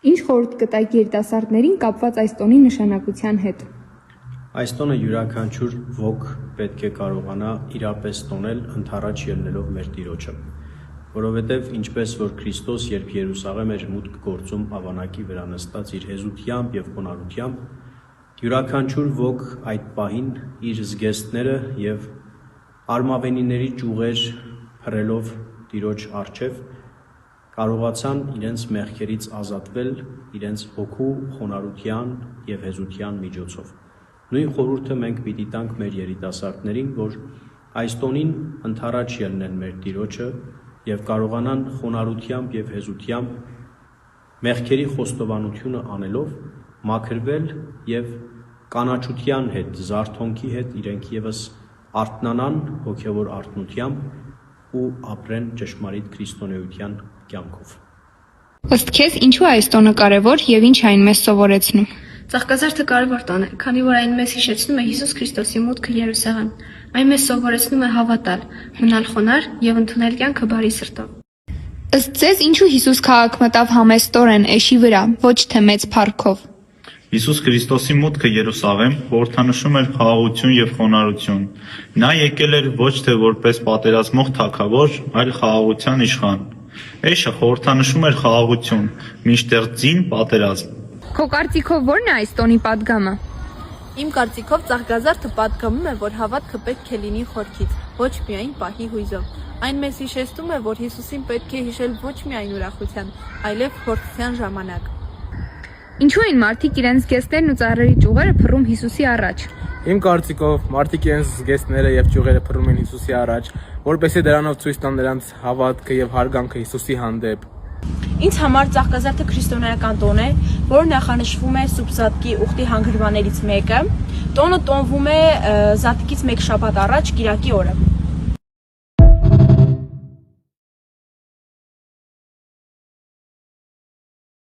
Ինչ խորհուրդ կտայիք երիտասարդներին կապված այս տոնի նշանակության հետ։ Այս տոնը յուրաքանչյուր ոք պետք է կարողանա իրապես տոնել ընդառաջ ելնելով մեր Տիրոջը, որովհետև ինչպես որ Քրիստոս երբ Երուսաղեմ էր մուտք գործում ավանակի վրա նստած իր հեզությամբ եւ խոնարհությամբ, յուրաքանչյուր ոք այդ պահին իր զգեստները եւ արմավենիների ճյուղեր փռելով Տիրոջ առջև կարողացան իրենց մեղքերից ազատվել իրենց հոգու խոնարհության եւ հեզության միջոցով։ Նույն խորհուրդը մենք պիտի տանք մեր երիտասարդներին, որ այս տոնին ընդառաջ ելնեն մեր Տիրոջը եւ կարողանան խոնարհությամբ եւ հեզությամբ մեղքերի խոստովանությունը անելով մաքրվել եւ կանաչության հետ, զարթոնքի հետ իրենք եւս արթնանան հոգեվոր արթնությամբ ու ապրեն ճշմարիտ քրիստոնեության կյանքով։ Ըստ քեզ ինչու է այս տոնը կարևոր եւ ինչ այն մեզ սովորեցնում։ Ծաղկազարդը կարևոր տոն է, քանի որ այն մեզ հիշեցնում է Հիսուս Քրիստոսի մուտքը Երուսաղեմ։ Այն մեզ սովորեցնում է հավատալ, մնալ խոնարհ եւ ընդունել կյանքը բարի սրտով։ Ըստ ձեզ ինչու Հիսուս քաղաք մտավ համեստորեն էշի վրա, ոչ թե մեծ փառքով։ Հիսուս Քրիստոսի մուտքը Երուսաղեմ խորհրդանշում էր խաղաղություն եւ խոնարհություն։ Նա եկել էր ոչ թե որպես պատերազմող թագավոր, այլ խաղաղության իշխան։ Էշը խորհրդանշում էր խաղաղություն, մինչդեռ ձին պատերազմ։ Քո կարծիքով ո՞րն է այս տոնի պատգամը։ Իմ կարծիքով ծաղկազարդը պատգամում է, որ հավատքը պետք է լինի խորքից, ոչ միայն պահի հույզով։ Այն մեզ հիշեցնում է, որ Հիսուսին պետք է հիշել ոչ միայն ուրախության, այլև փորձության ժամանակ։ Ինչու են մարդիկ իրենց զգեստներն ու ծառերի ճյուղերը փռում Հիսուսի առաջ։ Իմ կարծիքով մարդիկ իրենց զգեստները եւ ճյուղերը փռում են Հիսուսի առաջ, որպեսզի դրանով ցույց տան նրանց հավատքը եւ հարգանքը Հիսուսի հանդեպ։ Ինձ համար ծաղկազարդը քրիստոնեական տոն է, որը նախանշվում է Սուրբ Զատկի ուխտի հանգրվաներից մեկը։ Տոնը տոնվում է Զատկից մեկ շաբաթ առաջ Կիրակի օրը։